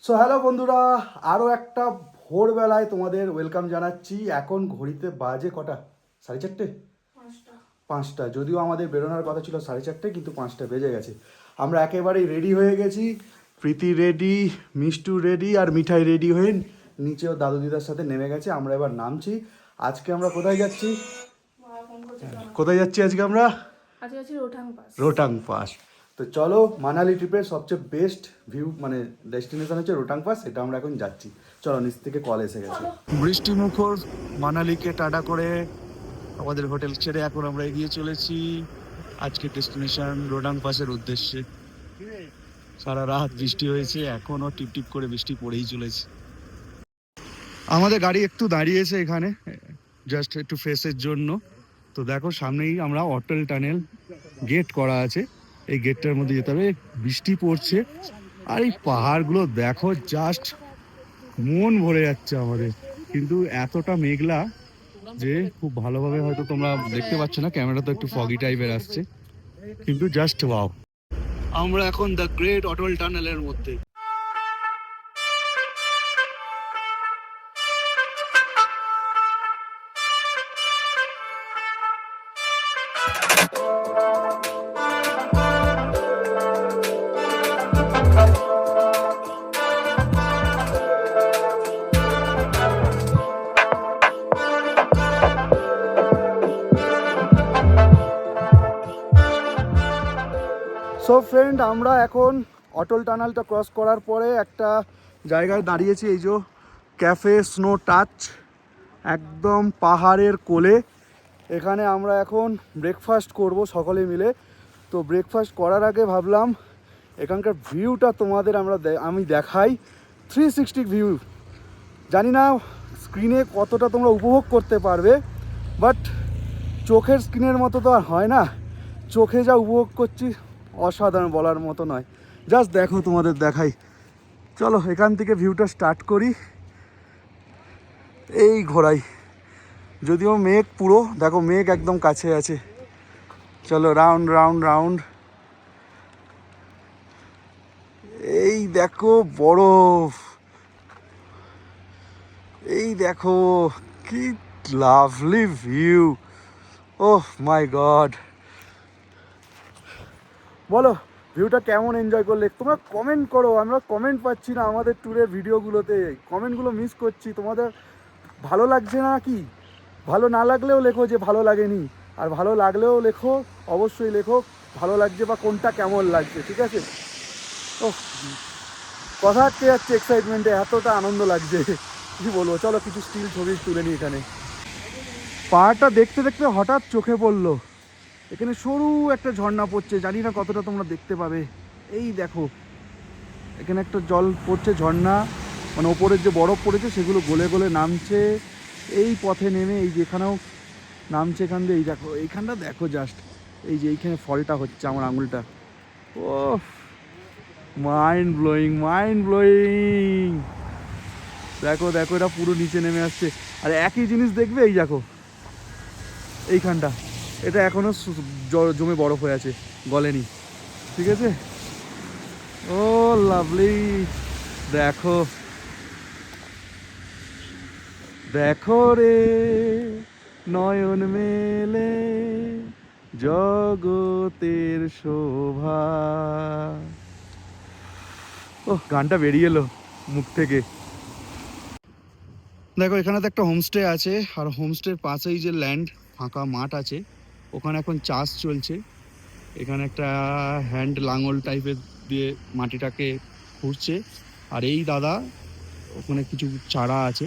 So hello বন্ধুরা, আরও একটা ভোরবেলায় তোমাদের ওয়েলকাম জানাচ্ছি। এখন ঘড়িতে বাজে কটা? 4:30? 5টা। যদিও আমাদের বেরোনোর কথা ছিল 4:30, কিন্তু 5টা বেজে গেছে। আমরা একেবারেই রেডি হয়ে গেছি। প্রীতি রেডি, মিষ্টু রেডি, আর মিঠাই রেডি হয়ে নিচেও দাদু দিদার সাথে নেমে গেছে। আমরা এবার নামছি। আজকে আমরা কোথায় যাচ্ছি? কোথায় যাচ্ছি আজকে আমরা? রোটাং পাস। তো চলো, মানালি ট্রিপের সবচেয়ে বেস্ট ভিউ মানে ডেস্টিনেশন হচ্ছে রোটাং পাস। এটা আমরা এখন যাচ্ছি। চলো, নিচ থেকে কল এসে গেছে। বৃষ্টি মুখর মানালিকে টাটা করে আমাদের হোটেল ছেড়ে এখন আমরা এগিয়ে চলেছি আজকে ডেস্টিনেশন রোটাং পাসের উদ্দেশ্যে। সারা রাত বৃষ্টি হয়েছে, এখনো টিপ টিপ করে বৃষ্টি পড়েই চলেছে। আমাদের গাড়ি একটু দাঁড়িয়েছে এখানে জাস্ট একটু ফ্রেশের জন্য। তো দেখো, সামনেই আমরা অটল টানেল গেট করা আছে, এই গেটটার মধ্যে যেতে হবে। বৃষ্টি পড়ছে আর এই পাহাড়গুলো দেখো, জাস্ট মন ভরে যাচ্ছে আমাদের। কিন্তু এতটা মেঘলা যে খুব ভালোভাবে হয়তো তোমরা দেখতে পাচ্ছ না, ক্যামেরা তো একটু ফগি টাইপের আসছে, কিন্তু জাস্ট ওয়াও। আমরা এখন দ্য গ্রেট অটল টানেলের মধ্যে। সো ফ্রেন্ড, আমরা এখন অটল টানেলটা ক্রস করার পরে একটা জায়গায় দাঁড়িয়েছি। এই যে ক্যাফে স্নো টাচ, একদম পাহাড়ের কোলে। এখানে আমরা এখন ব্রেকফাস্ট করব সকলে মিলে। তো ব্রেকফাস্ট করার আগে ভাবলাম এখানকার ভিউটা তোমাদের আমি দেখাই। 360 ভিউ। জানি না স্ক্রিনে কতটা তোমরা উপভোগ করতে পারবে, বাট চোখের স্ক্রিনের মতো তো আর হয় না। চোখে যা উপভোগ করছি অসাধারণ, বলার মতো নয়। জাস্ট দেখো, তোমাদের দেখাই। চলো এখান থেকে ভিউটা স্টার্ট করি। এই ঘোরাই, যদিও মেঘ পুরো দেখো, মেঘ একদম কাছে আছে। চলো রাউন্ড রাউন্ড রাউন্ড। এই দেখো বরফ, এই দেখো কি লাভলি ভিউ। ওহ মাই গড। বলো ভিউটা কেমন এনজয় করলে তোমরা? কমেন্ট করো। আমরা কমেন্ট পাচ্ছি না আমাদের ট্যুরের ভিডিওগুলোতে, কমেন্টগুলো মিস করছি। তোমাদের ভালো লাগছে না কি? ভালো না লাগলেও লেখো যে ভালো লাগেনি, আর ভালো লাগলেও লেখো, অবশ্যই লেখো ভালো লাগছে বা কোনটা কেমন লাগছে, ঠিক আছে? ও, কথা আটকে যাচ্ছে এক্সাইটমেন্টে, এতটা আনন্দ লাগছে কি বলবো। চলো কিছু স্টিল ছবি তুলে নিই এখানে। পাহাড়টা দেখতে দেখতে হঠাৎ চোখে পড়লো এখানে সরু একটা ঝর্ণা পড়ছে। জানি না কতটা তোমরা দেখতে পাবে। এই দেখো, এখানে একটা জল পড়ছে, ঝর্ণা, মানে ওপরের যে বরফ পড়েছে সেগুলো গলে গলে নামছে এই পথে নেমে। এই যেখানেও নামছে এখান দিয়ে। এই দেখো এইখানটা দেখো, জাস্ট এই যে এইখানে ফলটা হচ্ছে আমার আঙুলটা। ও, মাইন্ড ব্লোয়িং, মাইন্ড ব্লোয়িং। দেখো দেখো, এটা পুরো নিচে নেমে আসছে। আর একই জিনিস দেখবে, এই দেখো এইখানটা, এটা এখনো জমে বরফ হয়ে আছে, গলেনি, ঠিক আছে? ও লাভলি। দেখো দেখো রে নয়ন মেলে জগতের শোভা। ও, গানটা বেরিয়ে এলো মুখ থেকে। দেখো এখানে তো একটা হোমস্টে আছে, আর হোমস্টের পাশেই যে ল্যান্ড ফাঁকা মাঠ আছে, ওখানে এখন চাষ চলছে। এখানে একটা হ্যান্ড লাঙল টাইপের দিয়ে মাটিটাকে খুঁড়ছে। আর এই দাদা, ওখানে কিছু চারা আছে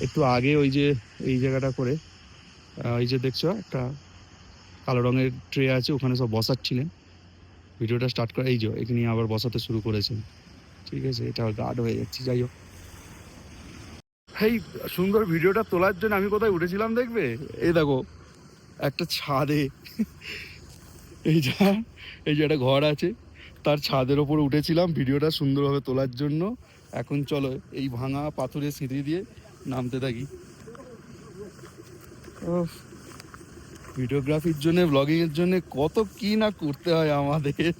একটু আগে, ওই যে এই জায়গাটা করে, এই যে দেখছো একটা কালো রঙের ট্রে আছে, ওখানে সব বসাচ্ছিলেন। ভিডিওটা স্টার্ট করে এই যে এখানে আবার বসাতে শুরু করেছেন, ঠিক আছে? এটা গার্ড হয়ে যাচ্ছে। যাই হোক, এই সুন্দর ভিডিওটা তোলার জন্য আমি কোথায় উঠেছিলাম দেখবে? এই দেখো একটা ছাদে, এই যে একটা ঘর আছে, তার ছাদের ওপর উঠেছিলাম ভিডিওটা সুন্দরভাবে তোলার জন্য। এখন চলো এই ভাঙা পাথরের সিঁড়ি দিয়ে নামতে থাকি। ভিডিওগ্রাফির জন্য, ব্লগিংয়ের জন্য কত কি না করতে হয় আমাদের।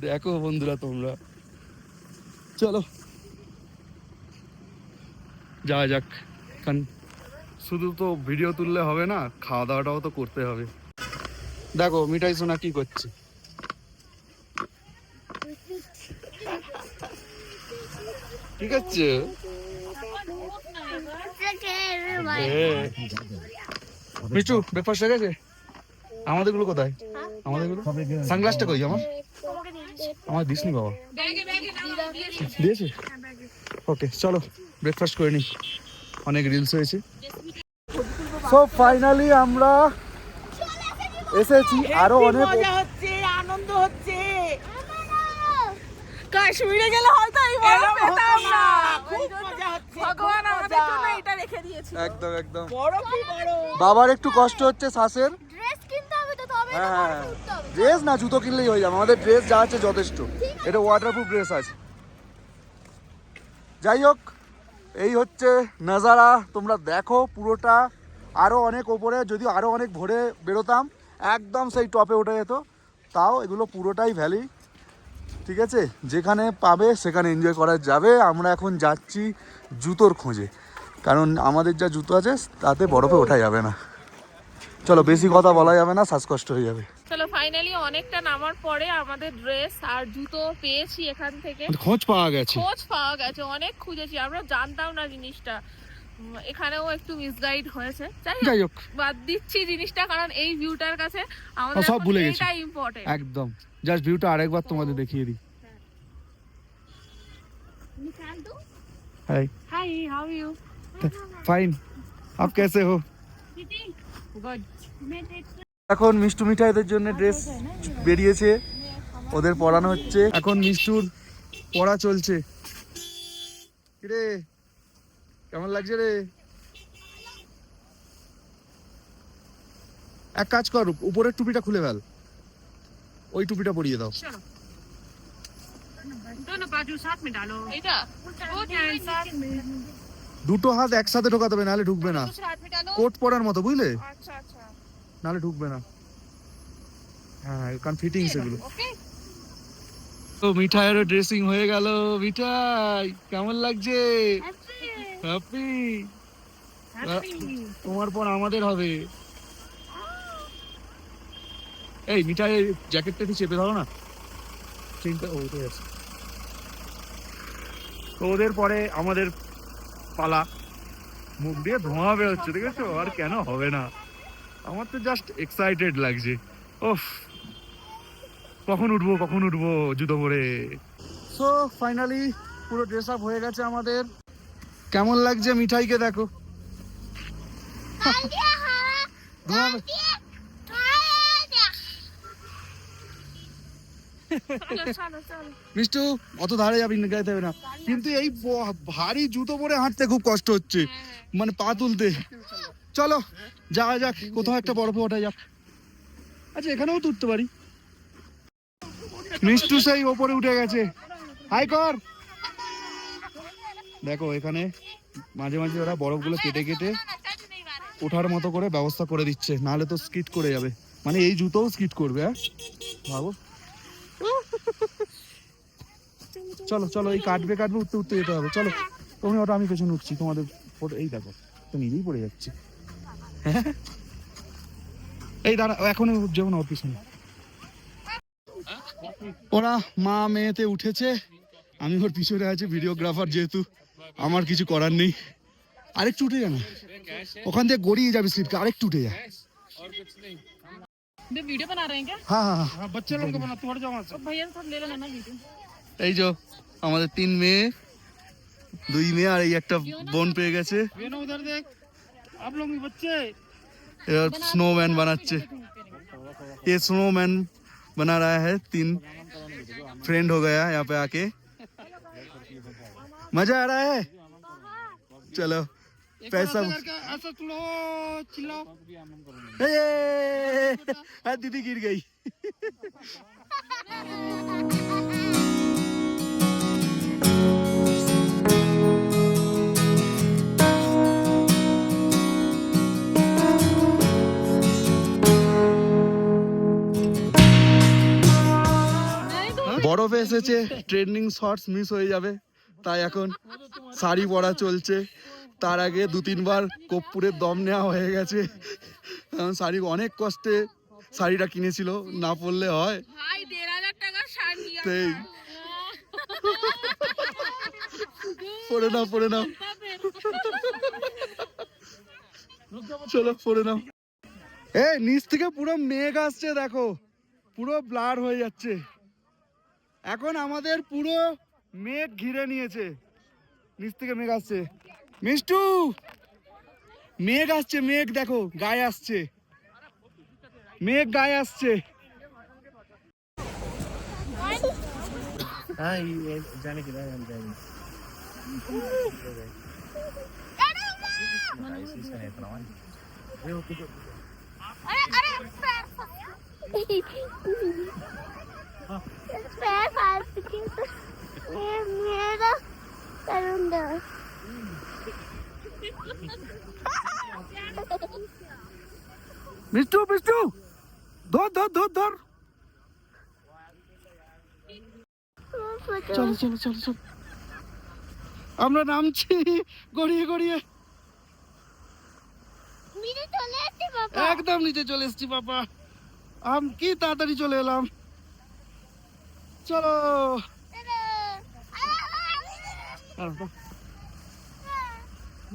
দেখো বন্ধুরা তোমরা, চলো যাওয়া যাক, কারণ শুধু তো ভিডিও তুললে হবে না, খাওয়া দাওয়াটাও তো করতে হবে। দেখো মিঠাই সোনা কি করছে। ঠিক আছে, মিঠু ব্রেকফাস্ট হয়ে গেছে? আমাদের গুলো কোথায়? আমাদের গুলো সানগ্লাসটা কই? আমার দিসনি বাবা, দিয়েছে? ওকে চলো ব্রেকফাস্ট করে নি, অনেক রিলস হয়েছে। সো ফাইনালি আমরা এসেছি, আরো অনেক মজা হচ্ছে, আনন্দ হচ্ছে। কাশ্মীরে গেলে হয়তো এই বরফ পেতাম না। খুব মজা হচ্ছে, ভগবান আমাদের জন্য এটা রেখে দিয়েছে। একদম একদম বরফই বরফ। বাবার একটু কষ্ট হচ্ছে শ্বাসের। ড্রেস কিনতে হবে তো, তবে না হ্যাঁ বরফে উঠতে হবে। ড্রেস না, জুতো কিনলেই হয়ে যাবে, আমাদের ড্রেস যা আছে যথেষ্ট। এটা ওয়াটারপ্রুফ ড্রেস আছে। যাই হোক, এই হচ্ছে নাজারা, তোমরা দেখো পুরোটা। আরও অনেক ওপরে, যদিও আরও অনেক ভোরে বেরোতাম একদম সেই টপে উঠে যেত। তাও এগুলো পুরোটাই ভ্যালি, ঠিক আছে? যেখানে পাবে সেখানে এনজয় করা যাবে। আমরা এখন যাচ্ছি জুতোর খোঁজে, কারণ আমাদের যা জুতো আছে তাতে বরফে ওঠা যাবে না। চলো বেশি কথা বলা যাবে না, শ্বাসকষ্ট হয়ে যাবে। চলো ফাইনালি অনেকটা নামার পরে আমাদের ড্রেস আর জুতো পেয়েছি এখান থেকে। খোঁজ পাওয়া গেছে, খোঁজ পাওয়া গেছে, অনেক খুঁজেছি, আমরা জানতাম না জিনিসটা। এখানেও একটু মিসগাইড হয়েছে। যাই হোক বাদ দিচ্ছি জিনিসটা, কারণ এই ভিউটার কাছে আমাদের সব ভুলে গেছি, এটা ইম্পর্টেন্ট। একদম। জাস্ট ভিউটা আরেকবার তোমাদের দেখিয়ে দিই। हाय হাই, হাউ ইউ? फाइन, आप कैसे हो? গুড। এখন মিষ্টু মিঠাইদের জন্য ড্রেস বেরিয়েছে, ওদের পড়ানো হচ্ছে। এখন মিষ্টুর পড়া চলছে। রে কেমন লাগছে রে? এক কাজ কর, উপরের টুপিটা খুলে ফেল, ওই টুপিটা পরিয়ে দাও। চলো दोनों बाजू साथ में डालो। এটা गुड एंड साथ में দুটো হাত একসাথে ঢোকাতে হবে, নাহলে ঢুকবে না। दूसरा हाथ में डालो। কোট পরার মতো, বুঝলে? अच्छा अच्छा নাহলে ঢুকবে না। হ্যাঁ, কারণ ফিটিংস এগুলো। ओके। তো মিঠাইয়েরও ড্রেসিং হয়ে গেল। মিঠাই কেমন লাগছে? হ্যাপি? তোমার পর আমাদের হবে। এই মিঠাই জ্যাকেটটা একটু চেপে ধরো না, চেনটা ওইটাই আছে। তো ওদের পরে আমাদের পালা। মুখ দিয়ে ধোঁয়া বেরোচ্ছে, দেখেছো? আর কেন হবে না, আমার তো জাস্ট এক্সাইটেড লাগছে। ওফ, কখন উঠবো জুতো পরে। সো ফাইনালি পুরো ড্রেস আপ হয়ে গেছে আমাদের। কেমন লাগছে মিঠাইকে দেখো। ধোঁয়া চলো চলো চলো। মিষ্টু অত ধারে যাবি না, গাইতে হবে না, কিন্তু এই ভারী জুতো পরে হাঁটতে খুব কষ্ট হচ্ছে, মানে পা তুলতে। চলো যাওয়া যাক, কোথাও একটা বরফে ওঠা যাক। আচ্ছা এখানেও তো উঠতে পারি। মিষ্টু সেই ওপরে উঠে গেছে, হাই কর। দেখো এখানে মাঝে মাঝে ওরা বরফগুলো কেটে কেটে ওঠার মতো করে ব্যবস্থা করে দিচ্ছে, নাহলে তো স্কিড করে যাবে, মানে এই জুতোও স্কিড করবে। হ্যাঁ ভাবো। চলো চলো, এই কাটবে উঠতে উঠতে যেতে হবে। চলো তুমি ওটা, আমি পেছনে উঠছি তোমাদের। এই দেখো তো নিজেই পড়ে যাচ্ছে। এই দাঁড়া, এখনো যেমন ওর পিছনে। ওরা মা মেয়েতে উঠেছে, আমি ওর পিছনে আছি ভিডিওগ্রাফার, যেহেতু আমার কিছু করার নেই। আরেকটু উঠে যা না, ওখান থেকে গড়িয়ে যাবে স্লিপকে, আরেকটু উঠে যা। वीडियो बना रहे हैं क्या? হ্যাঁ হ্যাঁ हाँ बच्चे लोग को बना, थोड़ा जाओ तो भैया थोड़ा ले लेना ना वीडियो। এই যে আমাদের 3 মেয়ে, 2 মেয়ে আর এই একটা বোন পেয়ে গেছে। ये ना उधर देख, आप लोग भी बच्चे। এবার स्नोमैन बनाচ্ছে, ये स्नोमैन बना रहा है। 3 फ्रेंड हो गया यहाँ पे आके, मजा आ रहा है। चलो पैसा ऐसा चलो चिल्लाओ। दीदी गिर गई। বরফে এসেছে, ট্রেন্ডিং শর্টস মিস হয়ে যাবে, তাই এখন শাড়ি পরা চলছে। তার আগে 2-3 বার কর্পূরের দম নেওয়া হয়ে গেছে, কারণ শাড়ি অনেক কষ্টে শাড়িটা কিনেছিল, না পরলে হয়। ভাই 1,500 টাকা শাড়ি সেই পরে নাও চলো পরে নাও। এই নিচ থেকে পুরো মেঘ আসছে, দেখো পুরো ব্লার হয়ে যাচ্ছে। এখন আমাদের পুরো মেঘ ঘিরে নিয়েছে, নিচ থেকে মেঘ আসছে। মিষ্টু, মেঘ আসছে, মেঘ দেখো গায়ে আসছে, মেঘ গায়ে আসছে। पैर फाड़ के ये मेरा करंदा মিষ্টু মিষ্টু ধর ধর ধর ধর, চলো চলো চলো চলো, আমরা নামছি গড়িয়ে গড়িয়ে, मेरे चले आते पापा একদম নিচে চলে এসছি বাবা। কি তাড়াতাড়ি চলে এলাম, চলো।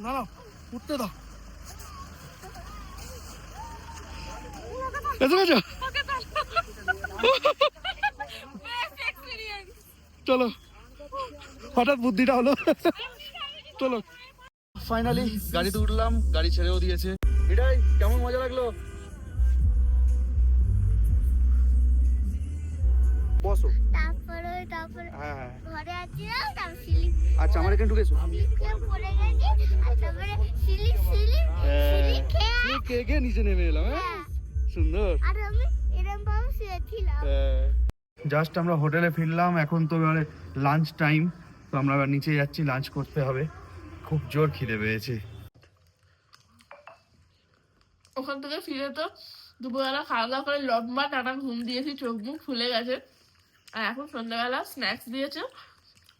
না না উঠতে দাও, এসে গেছো? চলো, হঠাৎ বুদ্ধিটা হলো, চলো। ফাইনালি গাড়িতে উঠলাম, গাড়ি ছেড়েও দিয়েছে। এটাই কেমন মজা লাগলো, বসো। তারপরে হ্যাঁ ঘরে আছি না তারপর সিলিপ আচ্ছা, আমার এখানে ঢুকেছো। পড়ে গেছি আর তারপরে সিলিপ কে নিচে নেমে এলাম। হ্যাঁ সুন্দর। আর আমি এরকম ভাবে শুয়েছিলাম জাস্ট আমরা হোটেলে ফিরলাম, এখন তো মানে লাঞ্চ টাইম, তো আমরা এবার নিচে যাচ্ছি, লাঞ্চ করতে হবে, খুব জোর খিদে পেয়েছে। ওখান থেকে ফিরে তো দুপুরবেলা খাওয়া দাওয়া করে লম্বা টানা ঘুম দিয়েছি, চোখ মুখ ফুলে গেছে। আর এখন সন্ধ্যাবেলা স্ন্যাক্স দিয়েছে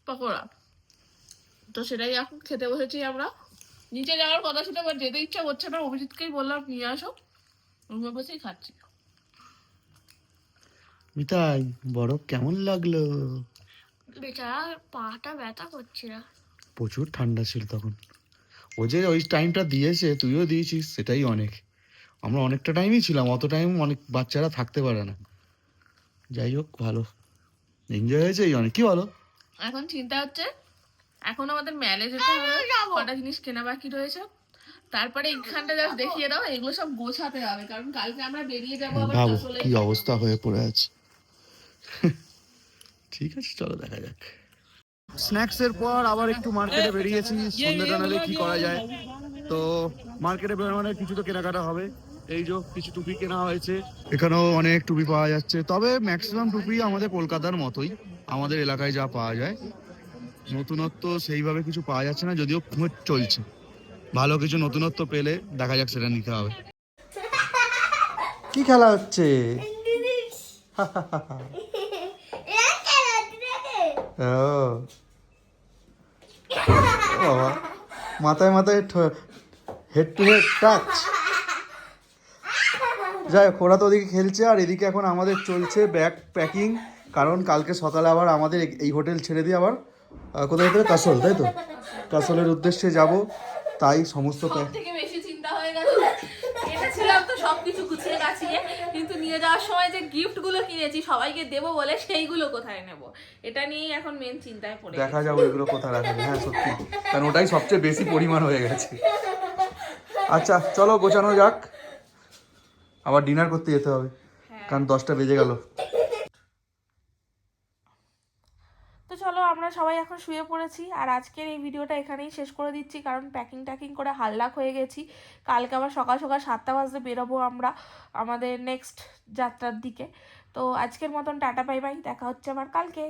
পকোড়া, তো সেটাই এখন খেতে বসেছি আমরা। নিচে যাওয়ার কথা ছিল, বাট যেতে ইচ্ছা করছে না, অভিজিৎকেই বললাম নিয়ে আসো, রুমে বসেই খাচ্ছি। মিতাই বরফ কেমন লাগলো? বেচারা পাটা ব্যথা করছে না প্রচুর ঠান্ডা ছিল তখন, ও যে ওই টাইমটা দিয়েছে, তুইও দিয়েছিস, সেটাই অনেক। আমরা অনেকটা টাইমই ছিলাম, অত টাইম অনেক বাচ্চারা থাকতে পারে না। যাই হোক ভালো এনজয় হয়েছে এই অনেক, কি বলো? এখন চিন্তা হচ্ছে, এখন আমাদের মেলে যেতে হবে, কটা জিনিস কেনা বাকি রয়েছে, তারপরে এইখানটা জাস্ট দেখিয়ে দাও, এগুলো সব গোছাতে হবে, কারণ কালকে আমরা বেরিয়ে যাবো আবার ভাবো চলে কি অবস্থা হয়ে পড়ে আছে। ঠিক আছে চলো দেখা যাক। স্ন্যাক্স এর পর আবার একটু মার্কেটে বেরিয়েছি, সন্ধ্যেটা নালে কি করা যায়। তো মার্কেটে বেরোনো কিছু তো কেনাকাটা হবে, এই যে কিছু টুপি কেনা হয়েছে, এখানেও অনেক টুপি পাওয়া যাচ্ছে, তবে ম্যাক্সিমাম টুপি আমাদের কলকাতার মতোই, আমাদের এলাকায় যা পাওয়া যায়। নতুনত্ব সেইভাবে কিছু পাওয়া যাচ্ছে না, যদিও চলছে, ভালো কিছু নতুনত্ব পেলে দেখা যাক, সেটা নিতে হবে। কি খেলা হচ্ছে? মাথায় মাথায় হেড টু হেড টাচ। যাই হোক, ওরা তো ওদিকে খেলছে, আর এদিকে এখন আমাদের চলছে ব্যাগ প্যাকিং, কারণ কালকে সকালে আবার আমাদের এই হোটেল ছেড়ে দিয়ে আবার কোথায় যেতে হবে? কাসল, তাই তো? কাসলের উদ্দেশ্যে যাব, তাই সমস্ত থেকে বেশি চিন্তা হয়ে গেছে। এনেছিলাম তো সবকিছু গুছিয়ে গাছিয়ে, কিন্তু নিয়ে যাওয়ার সময় যে গিফট গুলো কিনেছি সবাইকে দেবো বলে, সেইগুলো কোথায় নেব, এটা নিয়েই এখন মেন চিন্তায় পড়ে দেখা যাবো এগুলো কোথায় রাখবে। হ্যাঁ সত্যি, কারণ ওটাই সবচেয়ে বেশি পরিমাণ হয়ে গেছে। আচ্ছা চলো গোছানো যাক, আবার ডিনার করতে যেতে হবে, কারণ 10টা বেজে গেল। তো চলো আমরা সবাই এখন শুয়ে পড়েছি, আর আজকের এই ভিডিওটা এখানেই শেষ করে দিচ্ছি, কারণ প্যাকিং করে হাললাক হয়ে গেছি। কালকে আবার সকাল সকাল 7টা বাজে বেরোবো আমরা আমাদের নেক্সট যাত্রার দিকে। তো আজকের মতন টাটা বাই বাই, দেখা হচ্ছে আবার কালকে।